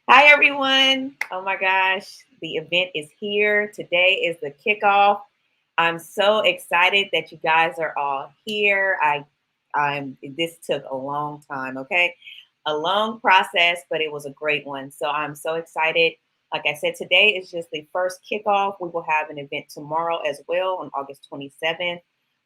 Hi, everyone. Oh my gosh, the event is here. Today is the kickoff. I'm so excited that you guys are all here. This took a long time, okay? A long process, but it was a great one. So I'm so excited. Like I said, today is just the first kickoff. We will have an event tomorrow as well on August 27th.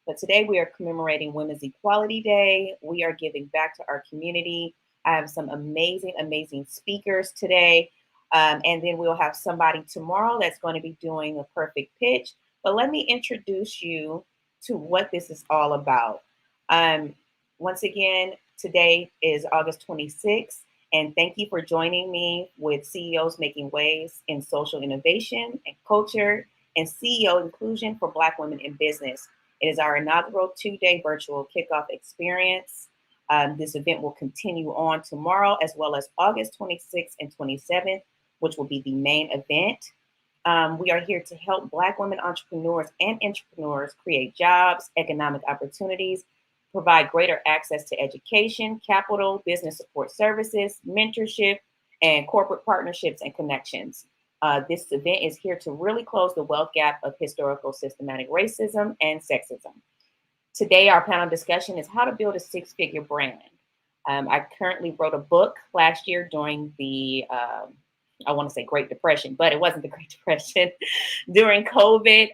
But today we are commemorating Women's Equality Day. We are giving back to our community. I have some amazing, amazing speakers today. And then we'll have somebody tomorrow that's going to be doing a perfect pitch. But let me introduce you to what this is all about. Um, Once again, today is August 26th. And thank you for joining me with CEOs Making Waves in Social Innovation and Culture and CEO Inclusion for Black Women in Business. It is our inaugural 2-day virtual kickoff experience. This event will continue on tomorrow as well as August 26th and 27th, which will be the main event. We are here to help Black women entrepreneurs and entrepreneurs create jobs, economic opportunities, provide greater access to education, capital, business support services, mentorship, and corporate partnerships and connections. This event is here to really close the wealth gap of historical systematic racism and sexism. Today, our panel discussion is how to build a six-figure brand. I currently wrote a book last year during the, I want to say Great Depression, but it wasn't the Great Depression, during COVID.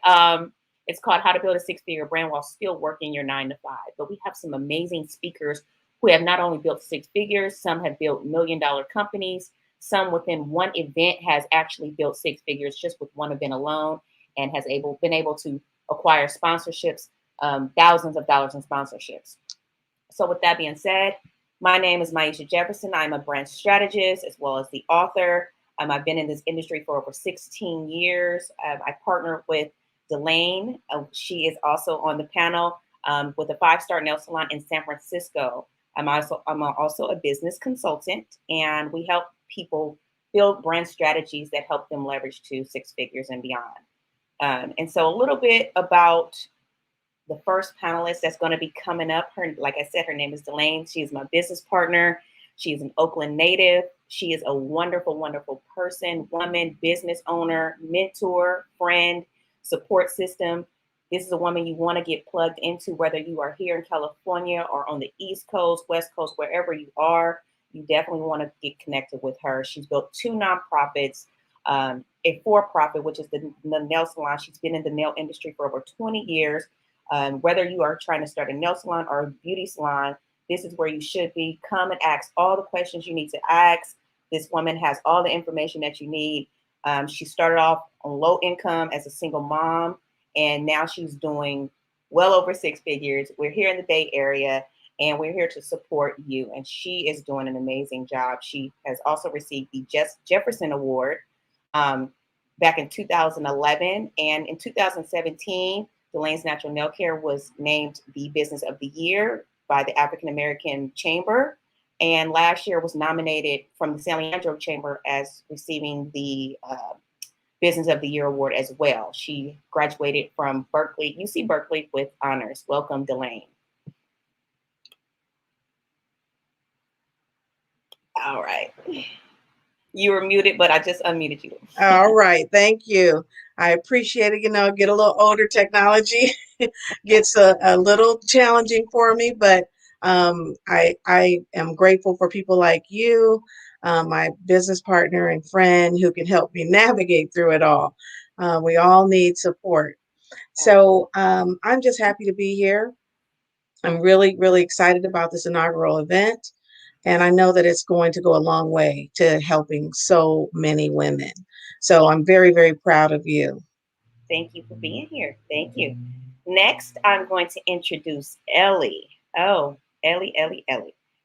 It's called How to Build a Six-Figure Brand While Still Working Your 9 to 5. But we have some amazing speakers who have not only built six figures, some have built million-dollar companies, some within one event has actually built six figures just with one event alone and has been able to acquire sponsorships, thousands of dollars in sponsorships. So, with that being said, my name is Maisha Jefferson. I'm a brand strategist as well as the author. I've been in this industry for over 16 years. I partner with Delane. She is also on the panel with a five-star nail salon in San Francisco. I'm also a business consultant, and we help people build brand strategies that help them leverage to six figures and beyond. And so, a little bit about the first panelist that's going to be coming up. Like I said, her name is Delane. She is my business partner. She is an Oakland native. She is a wonderful, wonderful person, woman, business owner, mentor, friend, support system. This is a woman you want to get plugged into, whether you are here in California or on the East Coast, West Coast, wherever you are. You definitely want to get connected with her. She's built two nonprofits, a for-profit, which is the nail salon. She's been in the nail industry for over 20 years. Whether you are trying to start a nail salon or a beauty salon, this is where you should be. Come and ask all the questions you need to ask. This woman has all the information that you need. She started off on low income as a single mom, and now she's doing well over six figures. We're here in the Bay Area, and we're here to support you. And she is doing an amazing job. She has also received the Jefferson Award um, back in 2011, and in 2017. Delane's Natural Nail Care was named the Business of the Year by the African American Chamber. And last year was nominated from the San Leandro Chamber as receiving the Business of the Year award as well. She graduated from Berkeley, UC Berkeley, with honors. Welcome, Delane. All right. You were muted, but I just unmuted you. All right, thank you. I appreciate it. Get a little older, technology gets a little challenging for me, but I am grateful for people like you, my business partner and friend who can help me navigate through it all. We all need support. So I'm just happy to be here. I'm really, really excited about this inaugural event. And I know that it's going to go a long way to helping so many women. So I'm very, very proud of you. Thank you for being here. Thank you. Next, I'm going to introduce Ellie. Oh, Ellie.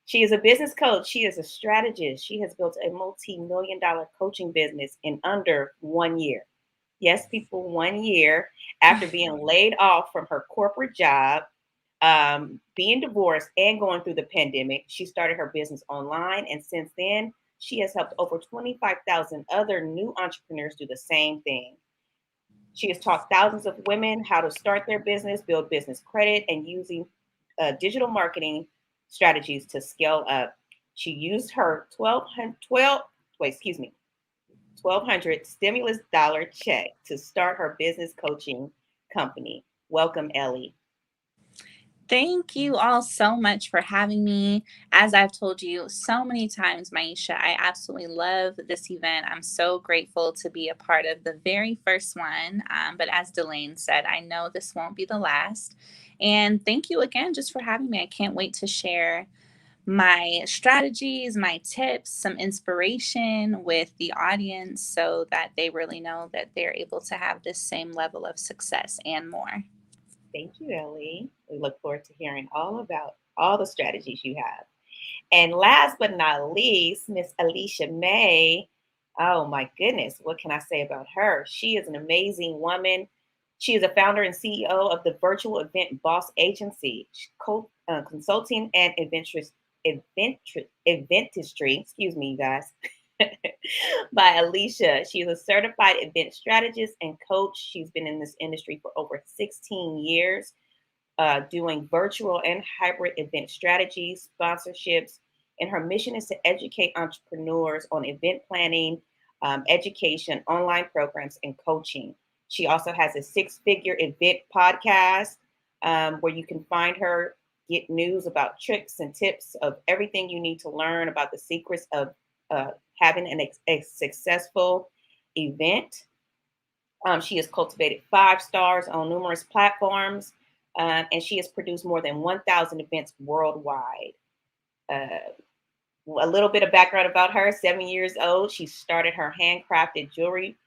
She is a business coach. She is a strategist. She has built a multi-million-dollar coaching business in under 1 year. Yes, people, 1 year after being laid off from her corporate job, being divorced, and going through the pandemic. She started her business online, and since then, she has helped over 25,000 other new entrepreneurs do the same thing. She has taught thousands of women how to start their business, build business credit, and using digital marketing strategies to scale up. She used her wait, excuse me, 1,200 stimulus dollar check to start her business coaching company. Welcome, Ellie. Thank you all so much for having me. As I've told you so many times, Maisha, I absolutely love this event. I'm so grateful to be a part of the very first one. But as Delane said, I know this won't be the last. And thank you again just for having me. I can't wait to share my strategies, my tips, some inspiration with the audience so that they really know that they're able to have this same level of success and more. Thank you, Ellie. We look forward to hearing all about all the strategies you have. And last but not least, Miss Alicia May. Oh my goodness, what can I say about her? She is an amazing woman. She is a founder and CEO of the Virtual Event Boss Agency, consulting and eventistry. Excuse me, you guys. By Alicia. She is a certified event strategist and coach. She's been in this industry for over 16 years, doing virtual and hybrid event strategies, sponsorships, and her mission is to educate entrepreneurs on event planning, education, online programs, and coaching. She also has a six-figure event podcast where you can find her, get news about tricks and tips of everything you need to learn about the secrets of having a successful event. She has cultivated 5 stars on numerous platforms, and she has produced more than 1,000 events worldwide. A little bit of background about her: 7 years old, she started her handcrafted jewelry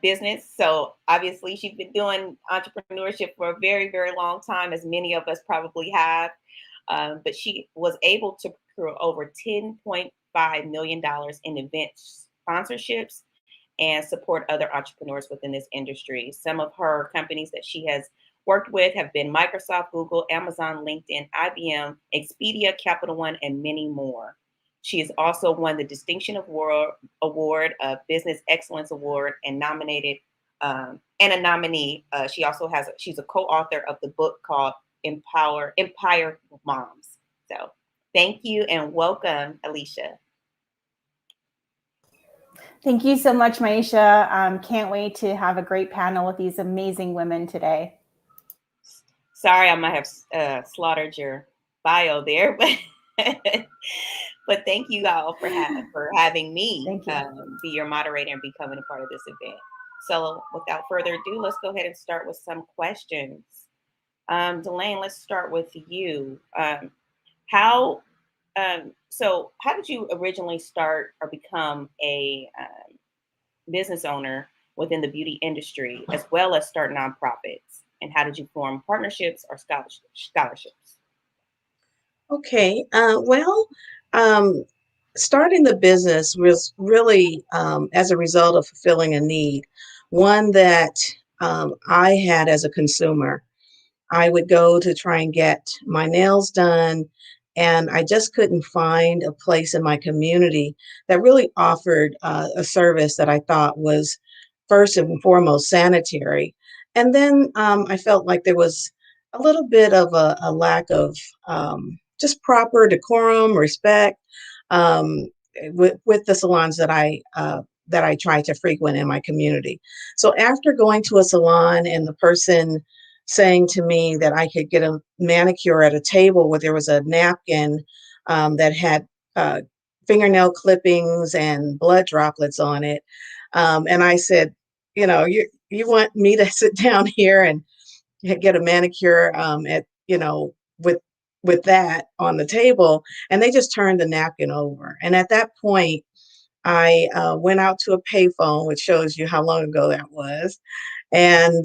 business. So obviously, she's been doing entrepreneurship for a very, very long time, as many of us probably have. But she was able to procure over $10.5 million in event sponsorships and support other entrepreneurs within this industry. Some of her companies that she has worked with have been Microsoft, Google, Amazon, LinkedIn, IBM, Expedia, Capital One, and many more. She has also won the Distinction Award, Business Excellence Award, and and a nominee. She's a co-author of the book called Empire Moms. So thank you and welcome, Alicia. Thank you so much, Maisha. Can't wait to have a great panel with these amazing women today. Sorry, I might have slaughtered your bio there, but but thank you all for having me be your moderator and becoming a part of this event. So without further ado, let's go ahead and start with some questions. Delane, let's start with you. How did you originally start or become a business owner within the beauty industry, as well as start nonprofits? And how did you form partnerships or scholarships? Okay. Starting the business was really as a result of fulfilling a need, one that I had as a consumer. I would go to try and get my nails done, and I just couldn't find a place in my community that really offered a service that I thought was first and foremost sanitary. And then I felt like there was a little bit of a lack of just proper decorum, respect with the salons that I try to frequent in my community. So after going to a salon and the person saying to me that I could get a manicure at a table where there was a napkin that had fingernail clippings and blood droplets on it, and I said, you want me to sit down here and get a manicure with that on the table? And they just turned the napkin over. And at that point, I went out to a payphone, which shows you how long ago that was, and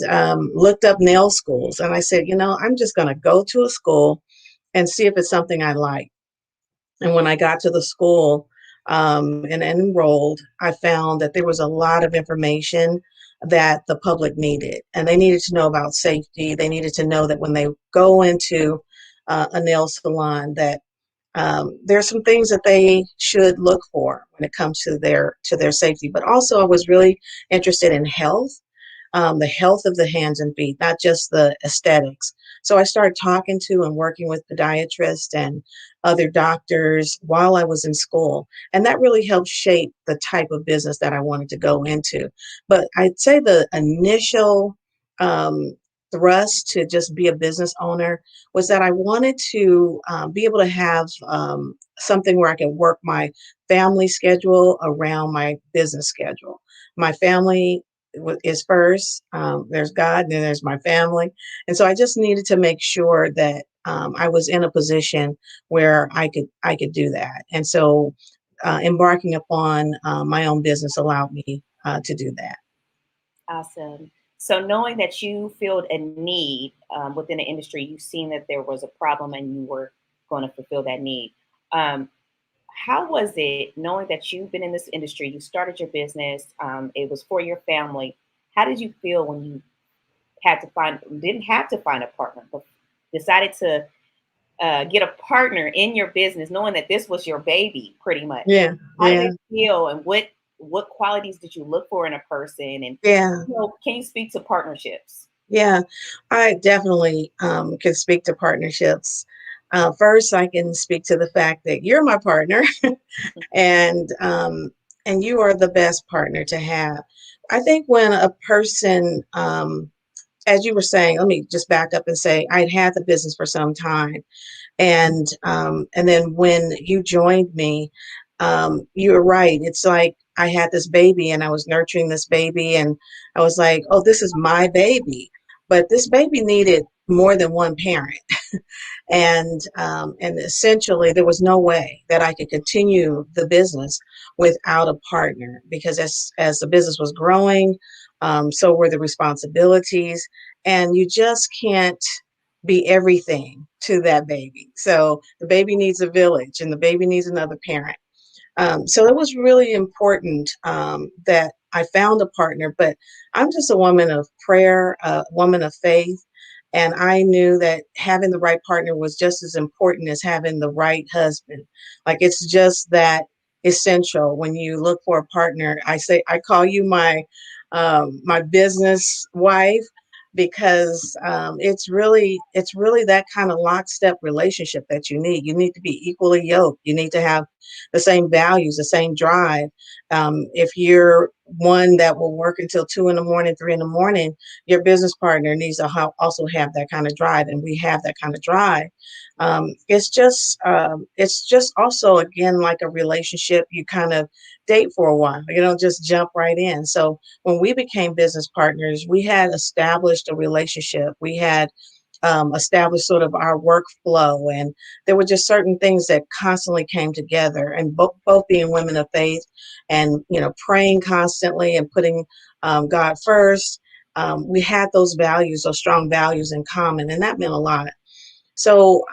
looked up nail schools. And I said, I'm just going to go to a school and see if it's something I like. And when I got to the school and enrolled, I found that there was a lot of information that the public needed. And they needed to know about safety. They needed to know that when they go into a nail salon, that there's some things that they should look for when it comes to their safety. But also, I was really interested in health, the health of the hands and feet, not just the aesthetics. So I started talking to and working with podiatrists and other doctors while I was in school. And that really helped shape the type of business that I wanted to go into. But I'd say the initial um, thrust to just be a business owner was that I wanted to be able to have something where I could work my family schedule around my business schedule. My family is first. There's God, and then there's my family, and so I just needed to make sure that I was in a position where I could do that. And so embarking upon my own business allowed me to do that. Awesome. So knowing that you filled a need within the industry, you've seen that there was a problem and you were going to fulfill that need. Um, how was it knowing that you've been in this industry, you started your business, it was for your family. How did you feel when you didn't have to find a partner, but decided to get a partner in your business, knowing that this was your baby, pretty much? Yeah, How did yeah, it feel, and what qualities did you look for in a person? And yeah. can you speak to partnerships? Yeah, I definitely can speak to partnerships. First, I can speak to the fact that you're my partner, and you are the best partner to have. I think when a person, as you were saying, let me just back up and say I'd had the business for some time, and then when you joined me, you were right. It's like I had this baby and I was nurturing this baby, and I was like, oh, this is my baby. But this baby needed more than one parent. And essentially there was no way that I could continue the business without a partner, because as the business was growing, so were the responsibilities, and you just can't be everything to that baby. So the baby needs a village, and the baby needs another parent. So it was really important that I found a partner, but I'm just a woman of prayer, a woman of faith. And I knew that having the right partner was just as important as having the right husband. Like, it's just that essential. When you look for a partner, I say, I call you my business wife, because it's really that kind of lockstep relationship that you need. You need to be equally yoked. You need to have the same values, the same drive. If you're one that will work until 2 in the morning, 3 in the morning, your business partner needs to also have that kind of drive, and we have that kind of drive. It's just also, again, like a relationship. You kind of date for a while. You don't just jump right in. So when we became business partners, we had established a relationship. We had established sort of our workflow, and there were just certain things that constantly came together. And both being women of faith, and praying constantly and putting God first, we had those values, those strong values in common, and that meant a lot. So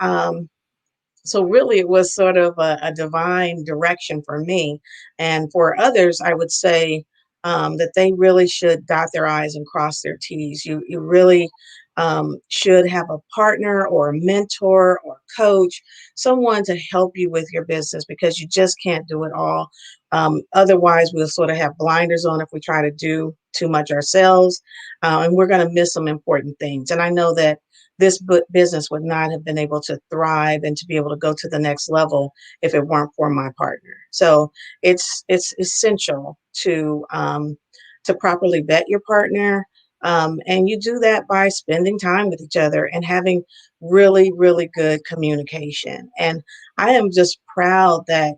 so really, it was sort of a divine direction for me. And for others, I would say that they really should dot their I's and cross their T's. You really should have a partner or a mentor or coach, someone to help you with your business, because you just can't do it all. Otherwise, we'll sort of have blinders on if we try to do too much ourselves, and we're going to miss some important things. And I know that this business would not have been able to thrive and to be able to go to the next level if it weren't for my partner. So it's essential to properly vet your partner, and you do that by spending time with each other and having really, really good communication. And I am just proud that,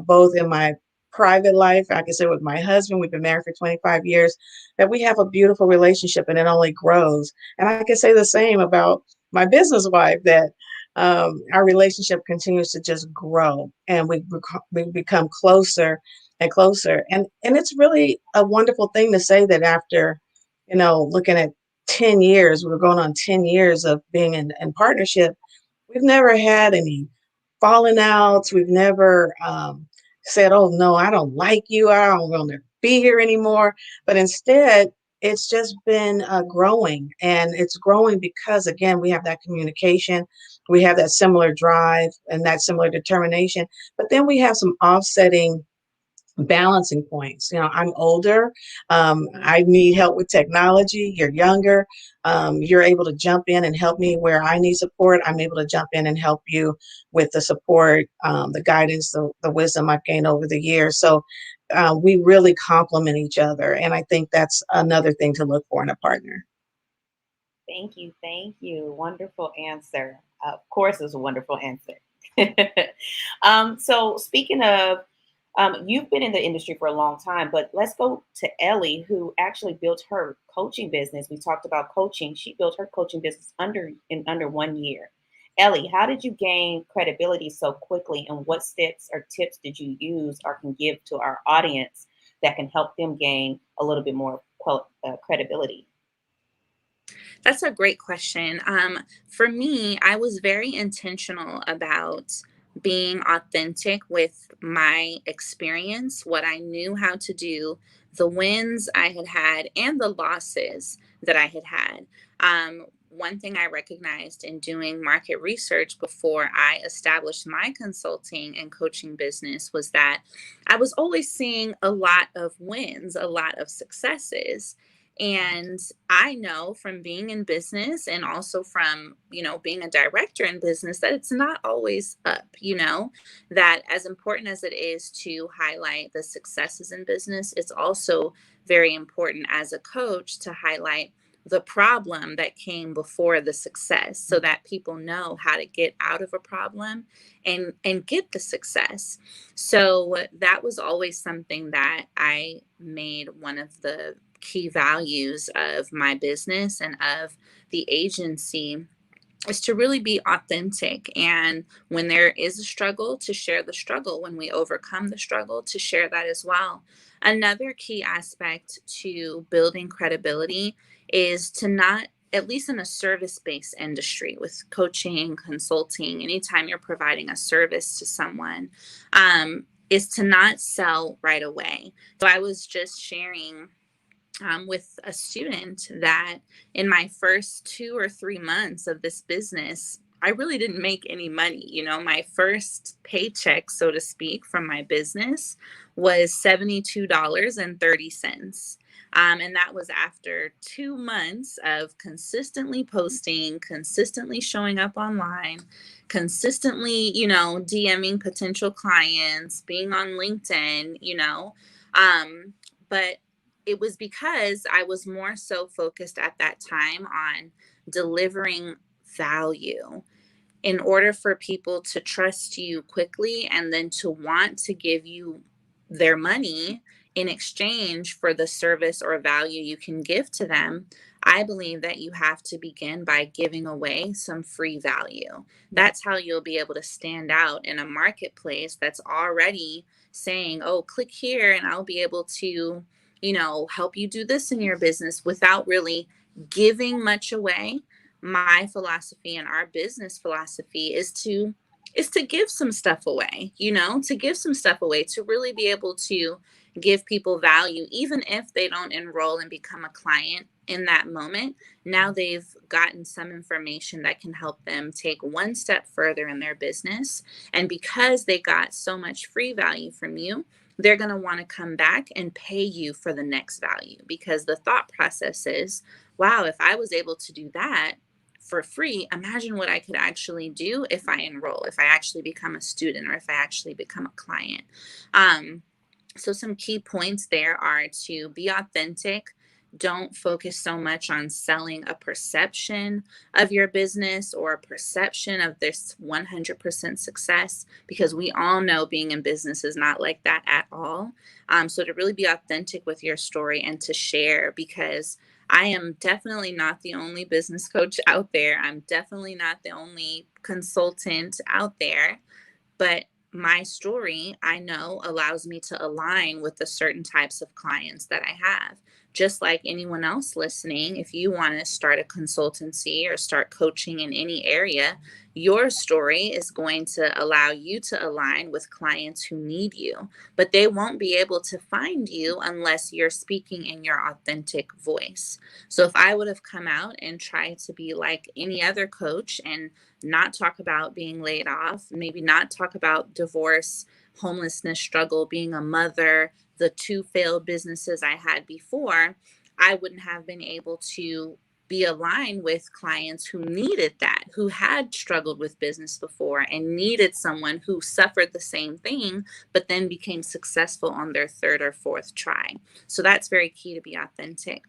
both in my private life, I can say with my husband, we've been married for 25 years, that we have a beautiful relationship, and it only grows. And I can say the same about my business wife, that our relationship continues to just grow, and we become closer and closer. And it's really a wonderful thing to say that after, looking at 10 years, we're going on 10 years of being in partnership. We've never had any falling outs. We've never said, oh, no, I don't like you. I don't want to be here anymore. But instead, it's just been growing. And it's growing because, again, we have that communication. We have that similar drive and that similar determination. But then we have some offsetting balancing points. I'm older. I need help with technology. You're younger. You're able to jump in and help me where I need support. I'm able to jump in and help you with the support, the guidance, the wisdom I've gained over the years. So we really complement each other. And I think that's another thing to look for in a partner. Thank you. Thank you. Wonderful answer. Of course, it's a wonderful answer. So speaking of, you've been in the industry for a long time, but let's go to Ellie, who actually built her coaching business. We talked about coaching. She built her coaching business in under 1 year. Ellie, how did you gain credibility so quickly, and what steps or tips did you use or can give to our audience that can help them gain a little bit more credibility? That's a great question. For me, I was very intentional about being authentic with my experience, what I knew how to do, the wins I had had, and the losses that I had had. One thing I recognized in doing market research before I established my consulting and coaching business was that I was always seeing a lot of wins, a lot of successes. And I know from being in business and also from, being a director in business that it's not always up, that as important as it is to highlight the successes in business, it's also very important as a coach to highlight the problem that came before the success so that people know how to get out of a problem and get the success. So that was always something that I made one of the key values of my business and of the agency, is to really be authentic. And when there is a struggle, to share the struggle. When we overcome the struggle, to share that as well. Another key aspect to building credibility is to not, at least in a service-based industry with coaching, consulting, anytime you're providing a service to someone, is to not sell right away. So I was just sharing with a student that in my first 2 or 3 months of this business, I really didn't make any money. My first paycheck, so to speak, from my business was $72.30. And that was after 2 months of consistently posting, consistently showing up online, consistently, DMing potential clients, being on LinkedIn, but it was because I was more so focused at that time on delivering value in order for people to trust you quickly and then to want to give you their money in exchange for the service or value you can give to them. I believe that you have to begin by giving away some free value. That's how you'll be able to stand out in a marketplace that's already saying, oh, click here and I'll be able to help you do this in your business without really giving much away. My philosophy and our business philosophy is to give some stuff away, to give some stuff away, to really be able to give people value, even if they don't enroll and become a client in that moment. Now they've gotten some information that can help them take one step further in their business. And because they got so much free value from you, they're going to want to come back and pay you for the next value, because the thought process is, wow, if I was able to do that for free, imagine what I could actually do if I enroll, if I actually become a student, or if I actually become a client. So some key points there are to be authentic. Don't focus so much on selling a perception of your business or a perception of this 100% success, because we all know being in business is not like that at all. So to really be authentic with your story and to share, because I am definitely not the only business coach out there. I'm definitely not the only consultant out there, but my story, I know, allows me to align with the certain types of clients that I have. Just like anyone else listening, if you want to start a consultancy or start coaching in any area, your story is going to allow you to align with clients who need you, but they won't be able to find you unless you're speaking in your authentic voice. So if I would have come out and tried to be like any other coach and not talk about being laid off, maybe not talk about divorce, homelessness struggle, being a mother, the 2 failed businesses I had before, I wouldn't have been able to be aligned with clients who needed that, who had struggled with business before and needed someone who suffered the same thing, but then became successful on their 3rd or 4th try. So that's very key, to be authentic.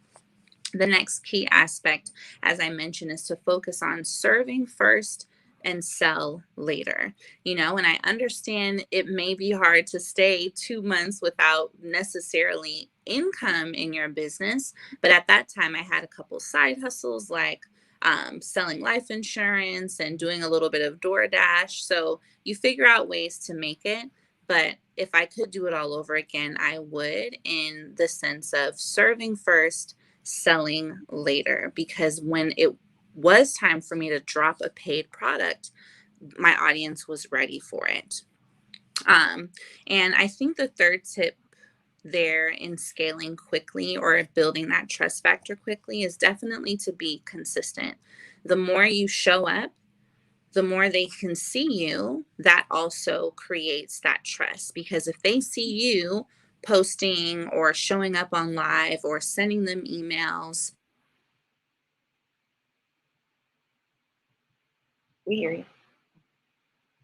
The next key aspect, as I mentioned, is to focus on serving first and sell later. And I understand it may be hard to stay 2 months without necessarily income in your business, but at that time I had a couple side hustles, like selling life insurance and doing a little bit of DoorDash. So you figure out ways to make it. But if I could do it all over again, I would, in the sense of serving first, selling later, because when it was time for me to drop a paid product, my audience was ready for it. And I think the third tip there in scaling quickly or building that trust factor quickly is definitely to be consistent. The more you show up, the more they can see you. That also creates that trust, because if they see you posting or showing up on live or sending them emails. We hear you.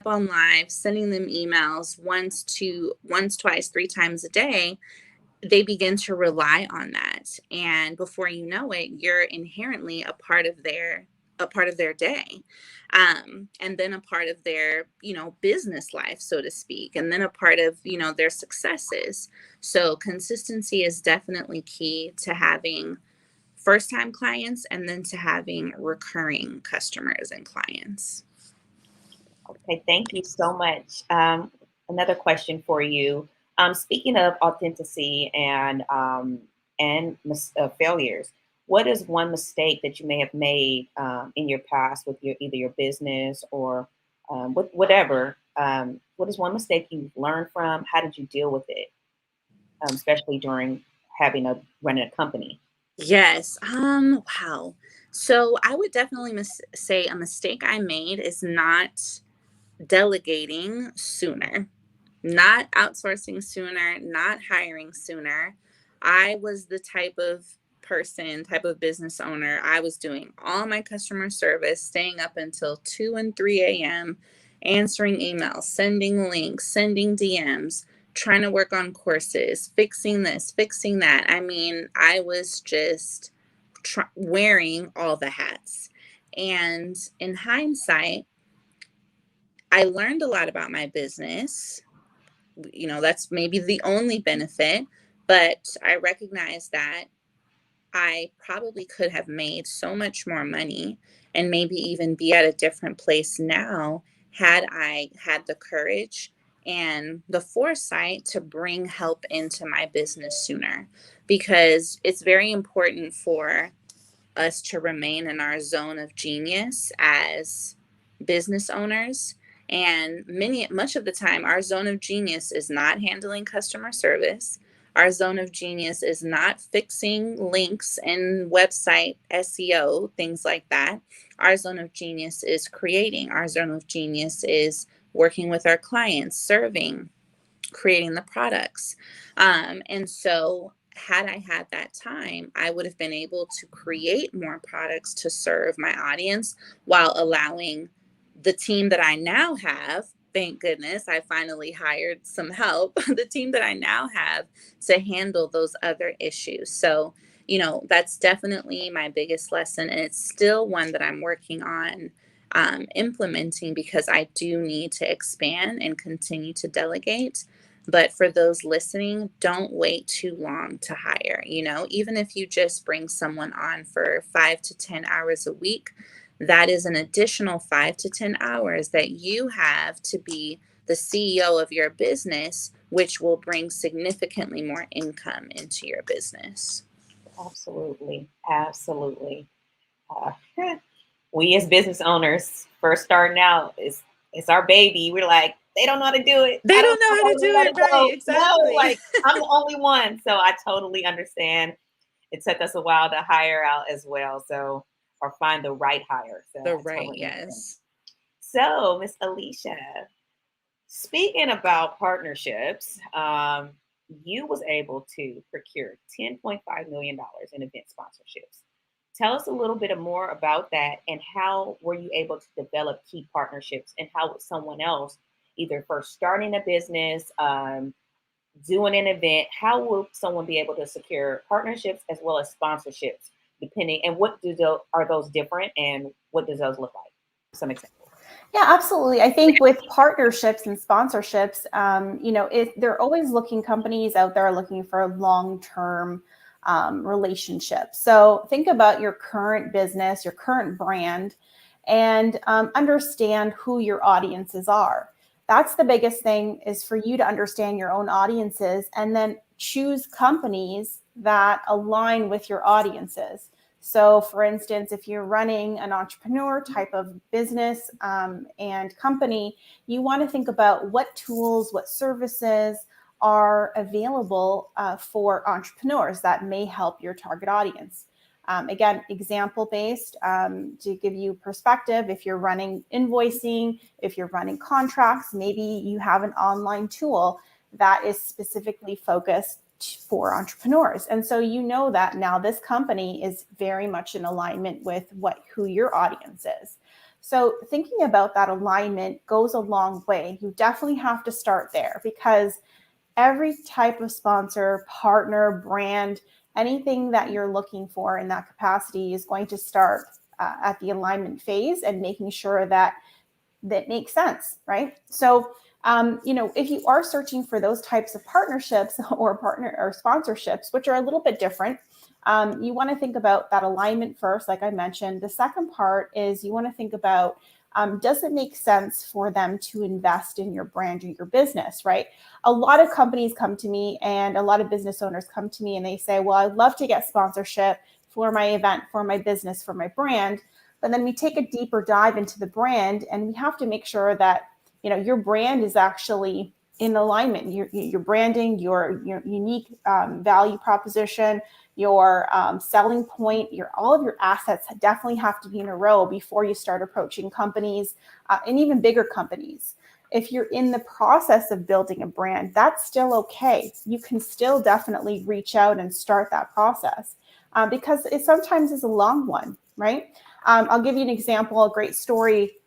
On live, sending them emails once, twice, 3 times a day, they begin to rely on that. And before you know it, you're inherently a part of their day. And then a part of their, business life, so to speak, and then a part of, their successes. So consistency is definitely key to having first-time clients and then to having recurring customers and clients. Okay, thank you so much. Another question for you. Speaking of authenticity and failures, what is one mistake that you may have made in your past with either your business or whatever? What is one mistake you've learned from? How did you deal with it, especially during running a company? Yes. Wow. So I would definitely say a mistake I made is not delegating sooner, not outsourcing sooner, not hiring sooner. I was the type of business owner. I was doing all my customer service, staying up until 2 and 3 a.m., answering emails, sending links, sending DMs, trying to work on courses, fixing this, fixing that. I mean, I was just wearing all the hats. And in hindsight, I learned a lot about my business. That's maybe the only benefit, but I recognize that I probably could have made so much more money and maybe even be at a different place now had I had the courage and the foresight to bring help into my business sooner, because it's very important for us to remain in our zone of genius as business owners. And much of the time, our zone of genius is not handling customer service. Our zone of genius is not fixing links and website SEO, things like that. Our zone of genius is creating. Our zone of genius is working with our clients, serving, creating the products. And so had I had that time, I would have been able to create more products to serve my audience while allowing the team that I now have, thank goodness, I finally hired some help, the team that I now have to handle those other issues. So, that's definitely my biggest lesson. And it's still one that I'm working on implementing, because I do need to expand and continue to delegate. But for those listening, don't wait too long to hire. Even if you just bring someone on for 5 to 10 hours a week, that is an additional 5 to 10 hours that you have to be the CEO of your business, which will bring significantly more income into your business. Absolutely. Absolutely. We as business owners, first starting out, it's our baby. We're like, they don't know how to do it. They don't know how to do it, right? Exactly. No, I'm the only one. So I totally understand. It took us a while to hire out as well. So, or find the right hire. So the right, yes. So, Miss Alicia, Speaking about partnerships, you was able to procure $10.5 million in event sponsorships. Tell us a little bit more about that and how were you able to develop key partnerships and how would someone else either first starting a business, doing an event, how will someone be able to secure partnerships as well as sponsorships depending and what do those are those different and what does those look like? Some examples. Yeah, absolutely. I think with partnerships and sponsorships, if they're always looking, companies out there are looking for long-term relationships. So think about your current business, your current brand, and understand who your audiences are. That's the biggest thing, is for you to understand your own audiences and then choose companies that align with your audiences. So, for instance, if you're running an entrepreneur type of business and company, you want to think about what tools, what services are available for entrepreneurs that may help your target audience. Again, example based to give you perspective. If you're running invoicing, if you're running contracts, maybe you have an online tool that is specifically focused for entrepreneurs. And so you know that now this company is very much in alignment with who your audience is. So thinking about that alignment goes a long way. You definitely have to start there, because every type of sponsor, partner, brand, anything that you're looking for in that capacity is going to start at the alignment phase and making sure that makes sense, right? So if you are searching for those types of partnerships or sponsorships, which are a little bit different, you want to think about that alignment first, like I mentioned. The second part is you want to think about, does it make sense for them to invest in your brand or your business, right? A lot of companies come to me and a lot of business owners come to me and they say, well, I'd love to get sponsorship for my event, for my business, for my brand. But then we take a deeper dive into the brand and we have to make sure that your brand is actually in alignment. Your branding, your unique value proposition, your selling point, all of your assets definitely have to be in a row before you start approaching companies and even bigger companies. If you're in the process of building a brand, that's still okay. You can still definitely reach out and start that process because it sometimes is a long one, right? I'll give you an example, a great story.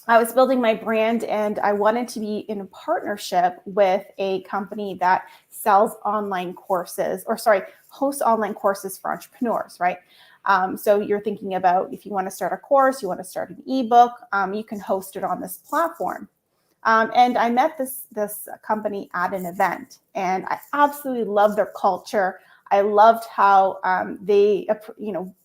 I was building my brand and I wanted to be in a partnership with a company that hosts online courses for entrepreneurs, right? So you're thinking about, if you want to start a course, you want to start an ebook, you can host it on this platform. And I met this company at an event and I absolutely loved their culture. I loved how they,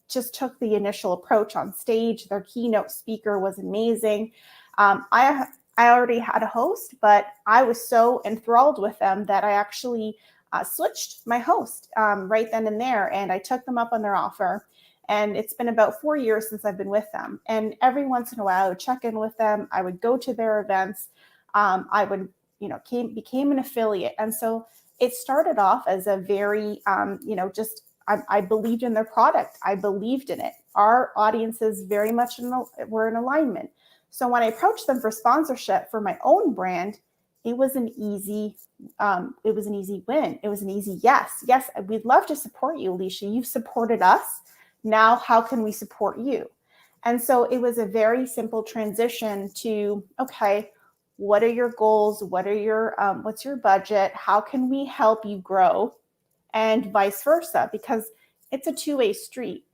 just took the initial approach on stage. Their keynote speaker was amazing. I already had a host, but I was so enthralled with them that I actually switched my host right then and there, and I took them up on their offer. And it's been about 4 years since I've been with them. And every once in a while, I would check in with them. I would go to their events. I would, became an affiliate. And so it started off as a very, I believed in their product. I believed in it. Our audiences very much were in alignment. So when I approached them for sponsorship for my own brand, it was an easy win. It was an easy yes. Yes, we'd love to support you, Alicia. You've supported us. Now, how can we support you? And so it was a very simple transition to, okay, what are your goals? What's your budget? How can we help you grow? And vice versa, because it's a two-way street.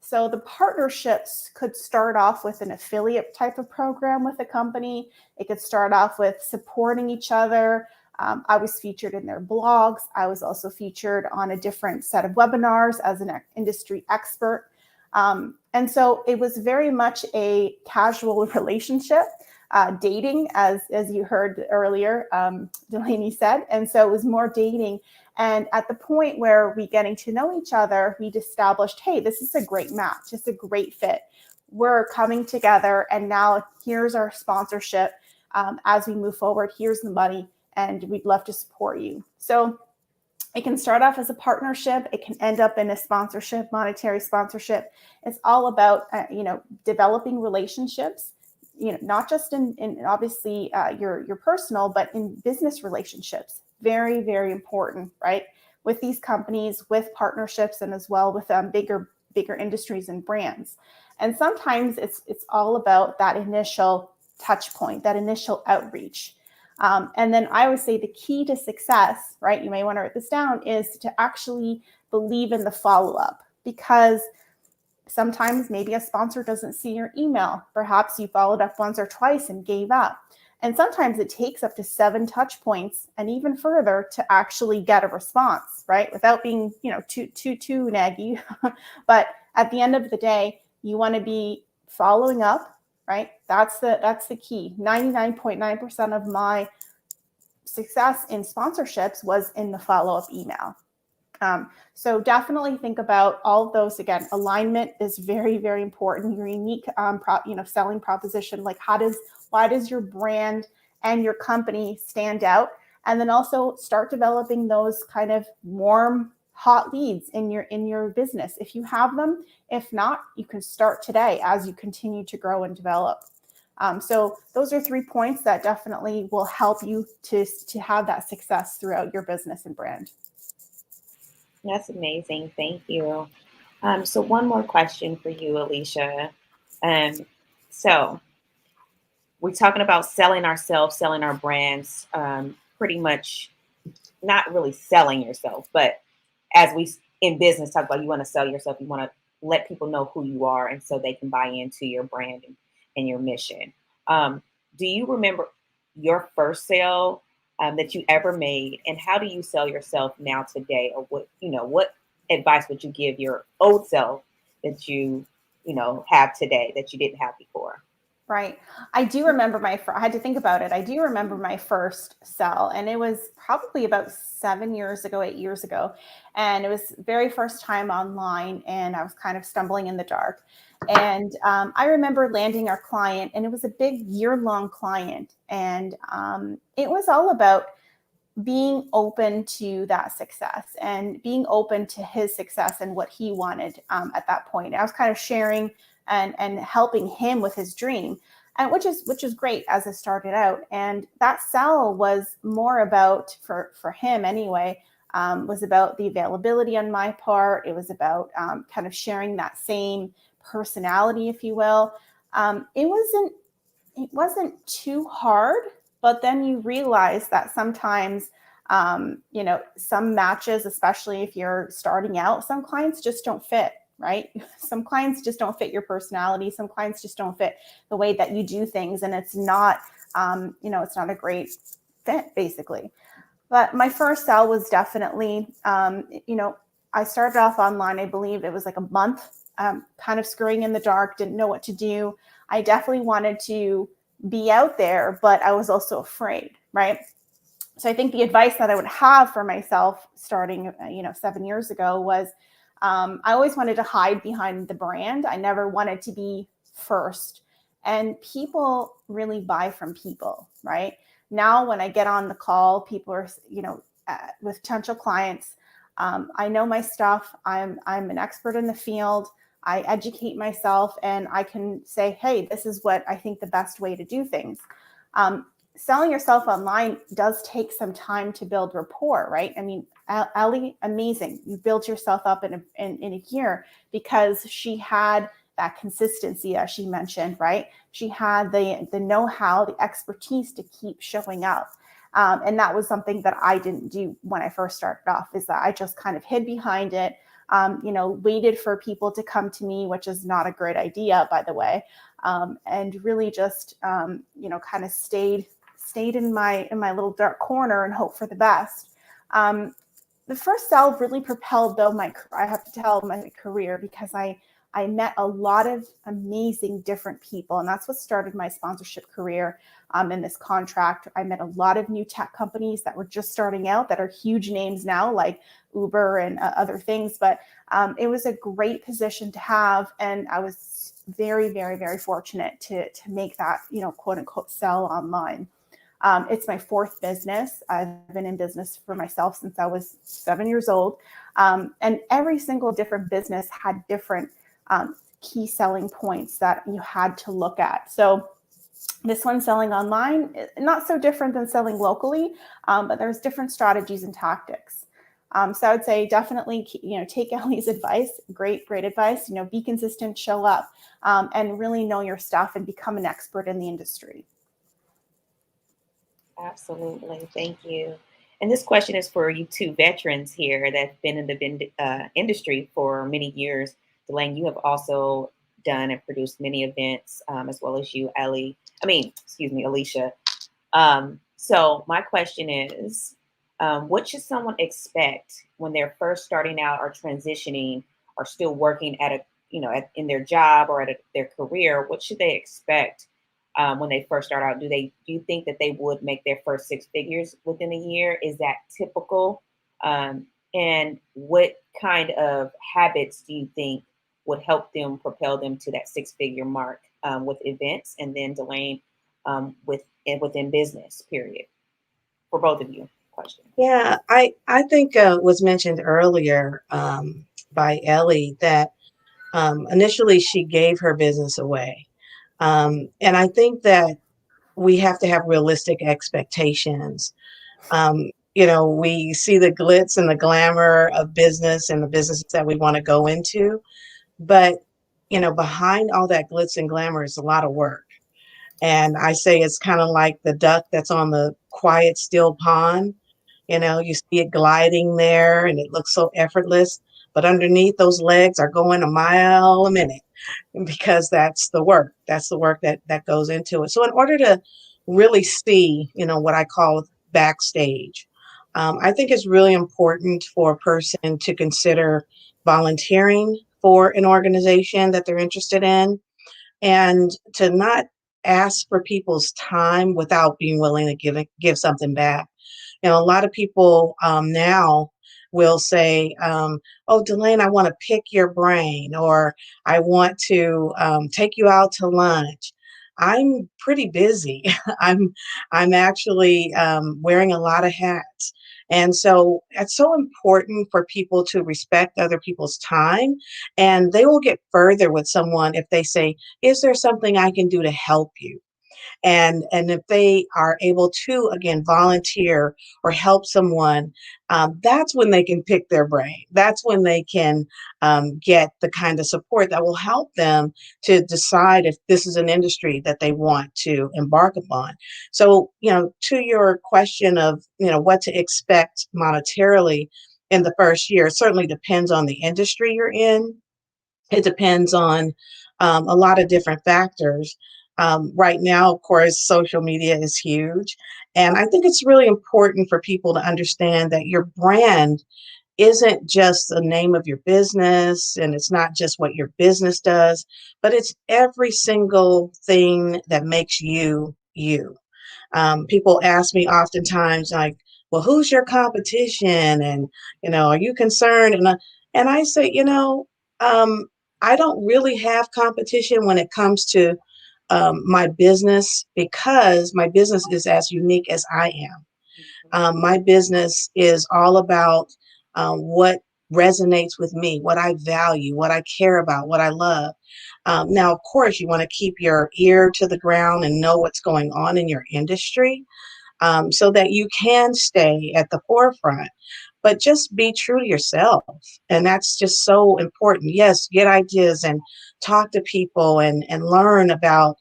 So the partnerships could start off with an affiliate type of program with a company. It could start off with supporting each other. I was featured in their blogs. I was also featured on a different set of webinars as an industry expert. And so it was very much a casual relationship, dating, as you heard earlier, Delaney said. And so it was more dating. And at the point where we getting to know each other, we'd established, hey, this is a great match. It's a great fit. We're coming together. And now here's our sponsorship. As we move forward, here's the money. And we'd love to support you. So it can start off as a partnership. It can end up in a sponsorship, monetary sponsorship. It's all about, developing relationships, not just in obviously your personal, but in business relationships. Very, very important, right? With these companies, with partnerships, and as well with bigger industries and brands. And sometimes it's all about that initial touch point, that initial outreach. And then I always say the key to success, right? You may want to write this down, is to actually believe in the follow-up, because sometimes maybe a sponsor doesn't see your email. Perhaps you followed up once or twice and gave up. And sometimes it takes up to 7 touch points and even further to actually get a response, right? Without being, too naggy. But at the end of the day, you want to be following up, right? That's the key. 99.9% of my success in sponsorships was in the follow-up email. So definitely think about all of those. Again, alignment is very, very important. Your unique, selling proposition, like why does your brand and your company stand out? And then also start developing those kind of warm, hot leads in your business. If you have them, if not, you can start today as you continue to grow and develop. So those are 3 points that definitely will help you to have that success throughout your business and brand. That's amazing. Thank you. So one more question for you, Alicia. So we're talking about selling ourselves, selling our brands, pretty much not really selling yourself, but as we in business talk about, you want to sell yourself, you want to let people know who you are, and so they can buy into your brand and your mission. Do you remember your first sale that you ever made, and how do you sell yourself now today? Or what advice would you give your old self that you have today that you didn't have before? Right. I do remember I had to think about it. I do remember my first sell, and it was probably about 8 years ago. And it was very first time online, and I was kind of stumbling in the dark. And I remember landing our client, and it was a big year-long client. And it was all about being open to that success and being open to his success and what he wanted at that point. I was kind of sharing and helping him with his dream, and which is great as it started out. And that sell was more about, for him anyway, was about the availability on my part. It was about kind of sharing that same personality, if you will. It wasn't too hard, but then you realize that sometimes some matches, especially if you're starting out, some clients just don't fit. Right? Some clients just don't fit your personality. Some clients just don't fit the way that you do things. And it's not, it's not a great fit, basically. But my first sell was definitely, I started off online. I believe it was like a month, kind of scurrying in the dark, didn't know what to do. I definitely wanted to be out there, but I was also afraid, right? So I think the advice that I would have for myself starting, 7 years ago was, I always wanted to hide behind the brand. I never wanted to be first. And people really buy from people, right? Now, when I get on the call, people are, with potential clients, I know my stuff. I'm an expert in the field. I educate myself, and I can say, hey, this is what I think the best way to do things. Selling yourself online does take some time to build rapport, right? I mean, Ellie, amazing. You built yourself up in a year because she had that consistency, as she mentioned, right? She had the know-how, the expertise to keep showing up. And that was something that I didn't do when I first started off, is that I just kind of hid behind it, waited for people to come to me, which is not a great idea, by the way. And really just, kind of stayed in my little dark corner and hope for the best. The first sell really propelled, though, my career, because I met a lot of amazing different people, and that's what started my sponsorship career. In this contract, I met a lot of new tech companies that were just starting out, that are huge names now, like Uber and other things. But it was a great position to have, and I was very, very, very fortunate to make that, quote unquote, sell online. It's my 4th business. I've been in business for myself since I was 7 years old. And every single different business had different key selling points that you had to look at. So This one selling online, not so different than selling locally, but there's different strategies and tactics. So I would say definitely, take Ellie's advice. Great advice. Be consistent, show up, and really know your stuff and become an expert in the industry. Absolutely. Thank you. And this question is for you two veterans here that've been in the industry for many years. Delane, you have also done and produced many events, as well as you, Ellie. Excuse me, Alicia. So my question is, what should someone expect when they're first starting out or transitioning or still working in their job or at their career? What should they expect when they first start out? Do you think that they would make their first six figures within a year? Is that typical? And what kind of habits do you think would help them propel them to that six-figure mark with events, and then Delane within business, period? For both of you, question. Yeah, I think was mentioned earlier by Ellie that initially she gave her business away. And I think that we have to have realistic expectations. We see the glitz and the glamour of business and the businesses that we want to go into, but behind all that glitz and glamour is a lot of work. And I say it's kind of like the duck that's on the quiet, still pond. You see it gliding there and it looks so effortless, but underneath those legs are going a mile a minute because that's the work. That's the work that goes into it. So in order to really see, what I call backstage, I think it's really important for a person to consider volunteering for an organization that they're interested in, and to not ask for people's time without being willing to give something back. A lot of people now will say, oh, Delane, I want to pick your brain, or I want to take you out to lunch. I'm pretty busy. I'm actually wearing a lot of hats. And so it's so important for people to respect other people's time, and they will get further with someone if they say, is there something I can do to help you? And if they are able to, again, volunteer or help someone, that's when they can pick their brain. That's when they can get the kind of support that will help them to decide if this is an industry that they want to embark upon. So, to your question of, what to expect monetarily in the first year, it certainly depends on the industry you're in. It depends on a lot of different factors. Right now, of course, social media is huge. And I think it's really important for people to understand that your brand isn't just the name of your business, and it's not just what your business does, but it's every single thing that makes you, you. People ask me oftentimes, like, well, who's your competition? And, are you concerned? And I say, um, I don't really have competition when it comes to my business, because my business is as unique as I am. My business is all about what resonates with me, what I value, what I care about, what I love. Now, of course, you want to keep your ear to the ground and know what's going on in your industry, so that you can stay at the forefront. But just be true to yourself. And that's just so important. Yes, get ideas and talk to people and learn about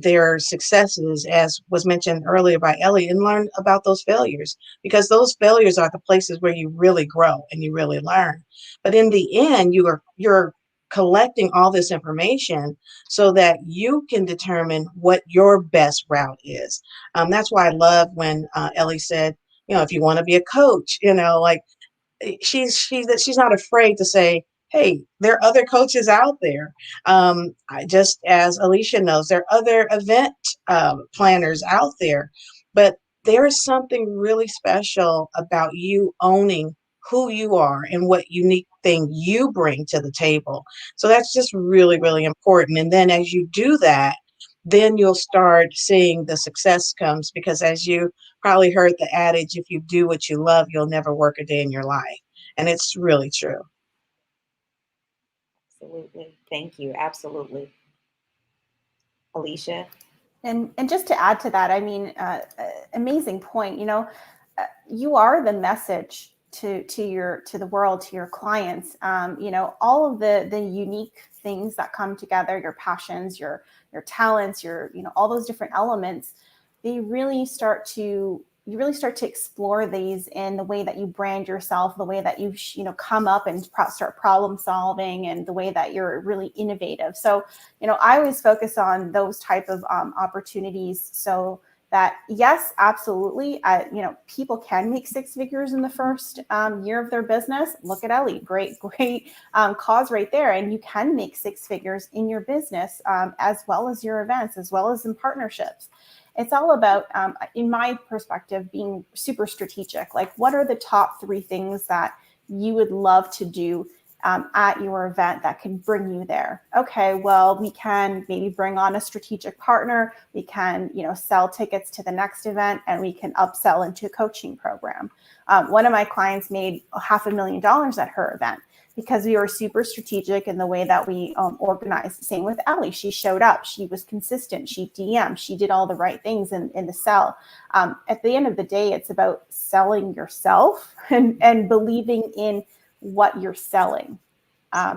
their successes, as was mentioned earlier by Ellie, and learn about those failures, because those failures are the places where you really grow and you really learn. But in the end, you're collecting all this information so that you can determine what your best route is. That's why I love when Ellie said, if you want to be a coach, like she's not afraid to say, hey, there are other coaches out there. Just as Alicia knows, there are other event planners out there, but there is something really special about you owning who you are and what unique thing you bring to the table. So that's just really, really important. And then as you do that, then you'll start seeing the success comes, because as you probably heard the adage, if you do what you love, you'll never work a day in your life. And it's really true. Absolutely. Thank you. Absolutely. Alicia? And just to add to that, I mean, amazing point. You are the message to the world, to your clients. All of the unique things that come together, your passions, your talents, all those different elements, they really start to you really start to explore these in the way that you brand yourself, the way that you come up and start problem solving, and the way that you're really innovative. So I always focus on those type of opportunities, so that yes, absolutely, people can make six figures in the first year of their business. Look at Ellie, great cause right there. And you can make six figures in your business, as well as your events, as well as in partnerships. It's all about, in my perspective, being super strategic. Like, what are the top three things that you would love to do at your event that can bring you there? Okay, well, we can maybe bring on a strategic partner. We can, sell tickets to the next event, and we can upsell into a coaching program. One of my clients made $500,000 at her event, because we were super strategic in the way that we organized. Same with Ellie. She showed up. She was consistent. She DM'd. She did all the right things in the sell. At the end of the day, it's about selling yourself and believing in what you're selling.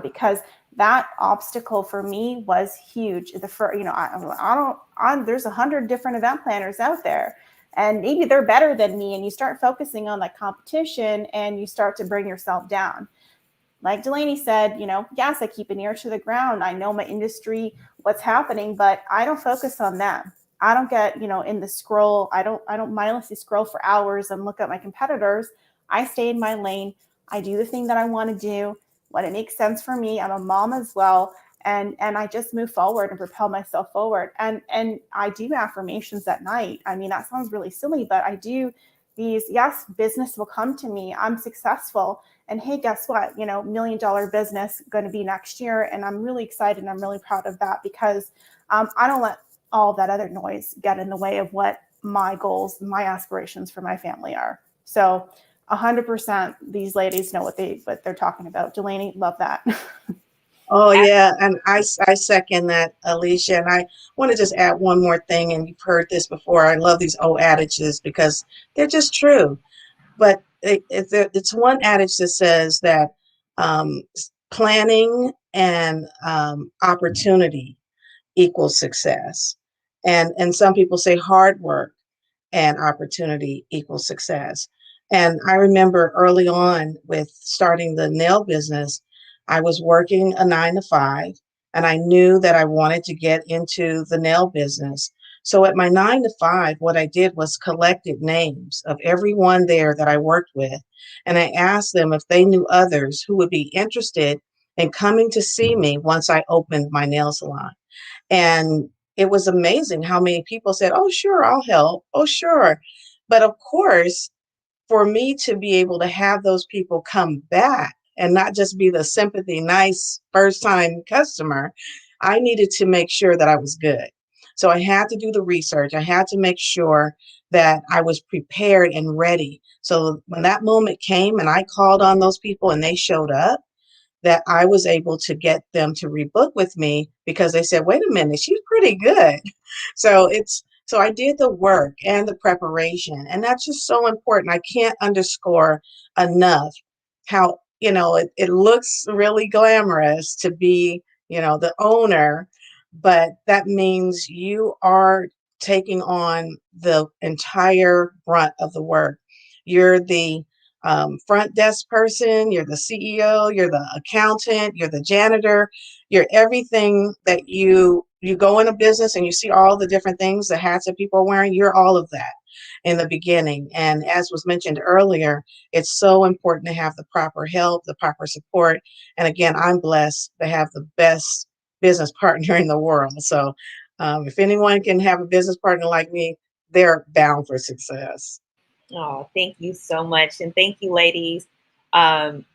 Because that obstacle for me was huge. There's 100 different event planners out there, and maybe they're better than me. And you start focusing on that competition, and you start to bring yourself down. Like Delaney said, yes, I keep an ear to the ground. I know my industry, what's happening, but I don't focus on them. I don't get, in the scroll. I don't mindlessly scroll for hours and look at my competitors. I stay in my lane. I do the thing that I want to do, when it makes sense for me. I'm a mom as well. And I just move forward and propel myself forward. And I do affirmations at night. I mean, that sounds really silly, but I do these. Yes, business will come to me. I'm successful. And hey, guess what? $1 million business going to be next year. And I'm really excited. And I'm really proud of that, because I don't let all that other noise get in the way of what my goals, my aspirations for my family are. So 100%, these ladies know what they're talking about. Delaney, love that. Oh yeah, and I second that, Alicia. And I want to just add one more thing, and you've heard this before. I love these old adages because they're just true. But it's one adage that says that planning and opportunity equals success, and some people say hard work and opportunity equals success. And I remember early on with starting the nail business, I was working a 9 to 5, and I knew that I wanted to get into the nail business. So at my 9 to 5, what I did was collected names of everyone there that I worked with. And I asked them if they knew others who would be interested in coming to see me once I opened my nail salon. And it was amazing how many people said, "Oh, sure, I'll help. Oh, sure." But of course, for me to be able to have those people come back and not just be the sympathy, nice first time customer, I needed to make sure that I was good. So I had to do the research. I had to make sure that I was prepared and ready. So when that moment came and I called on those people and they showed up, that I was able to get them to rebook with me because they said, "Wait a minute, she's pretty good." So I did the work and the preparation, and that's just so important. I can't underscore enough how, it looks really glamorous to be, the owner, but that means you are taking on the entire brunt of the work. You're the front desk person, you're the CEO, you're the accountant, you're the janitor, you're everything that you go in a business and you see all the different things, the hats that people are wearing, you're all of that in the beginning. And as was mentioned earlier, it's so important to have the proper help, the proper support. And again, I'm blessed to have the best business partner in the world. So if anyone can have a business partner like me, they're bound for success. Oh, thank you so much. And thank you, ladies.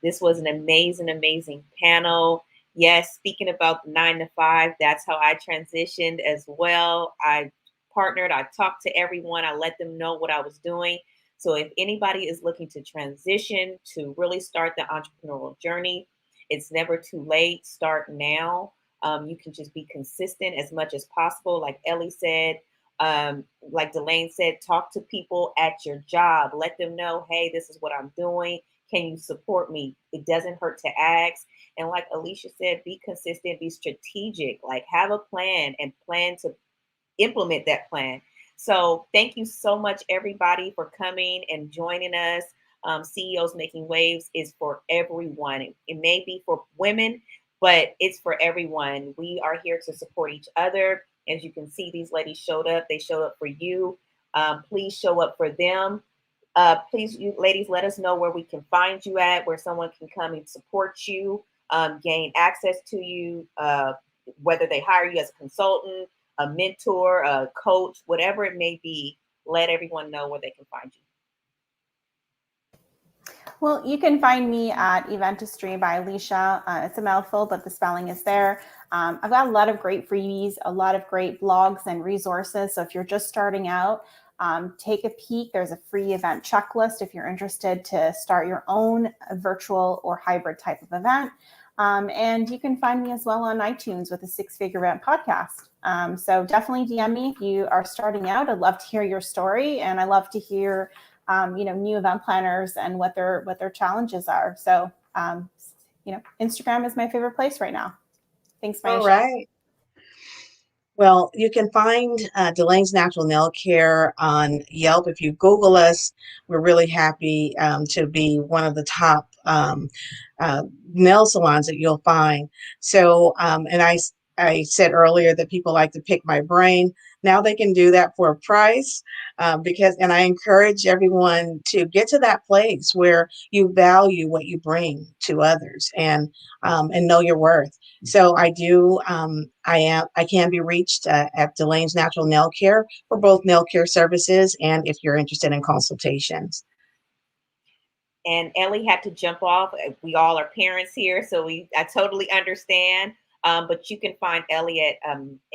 This was an amazing, amazing panel. Yes, speaking about the 9 to 5, that's how I transitioned as well. I partnered, I talked to everyone, I let them know what I was doing. So if anybody is looking to transition to really start the entrepreneurial journey, it's never too late. Start now. You can just be consistent as much as possible. Like Ellie said, Like Delane said, talk to people at your job. Let them know, hey, this is what I'm doing. Can you support me? It doesn't hurt to ask. And like Alicia said, be consistent, be strategic, like have a plan and plan to implement that plan. So thank you so much, everybody, for coming and joining us. CEOs Making Waves is for everyone. It may be for women, but it's for everyone. We are here to support each other. As you can see, these ladies showed up. They showed up for you. Please show up for them. Please, you ladies, let us know where we can find you at, where someone can come and support you, gain access to you, whether they hire you as a consultant, a mentor, a coach, whatever it may be. Let everyone know where they can find you. Well, you can find me at Eventistry by Alicia. It's a mouthful, but the spelling is there. I've got a lot of great freebies, a lot of great blogs and resources. So if you're just starting out, take a peek. There's a free event checklist if you're interested to start your own virtual or hybrid type of event. And you can find me as well on iTunes with a Six Figure Event podcast. So definitely DM me if you are starting out. I'd love to hear your story, and I love to hear new event planners and what their challenges are. So, Instagram is my favorite place right now. Thanks, Maisha. All right. Well, you can find Delane's Natural Nail Care on Yelp. If you Google us, we're really happy to be one of the top nail salons that you'll find. So, and I said earlier that people like to pick my brain. Now they can do that for a price and I encourage everyone to get to that place where you value what you bring to others and know your worth. So I do. I can be reached at Delane's Natural Nail Care for both nail care services and if you're interested in consultations. And Ellie had to jump off. We all are parents here, so I totally understand. But you can find Ellie at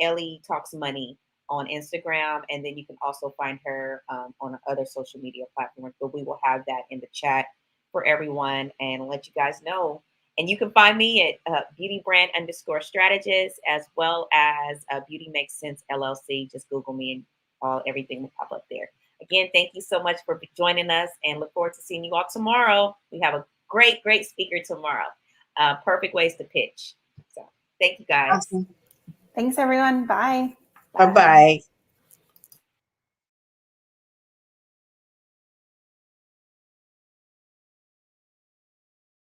Ellie Talks Money on Instagram, and then you can also find her on other social media platforms. But we will have that in the chat for everyone and let you guys know. And you can find me at beautybrand_strategist, as well as Beauty Makes Sense LLC. Just Google me and everything will pop up there. Again, thank you so much for joining us and look forward to seeing you all tomorrow. We have a great, great speaker tomorrow. Perfect ways to pitch. So thank you guys. Awesome. Thanks, everyone. Bye. Bye-bye.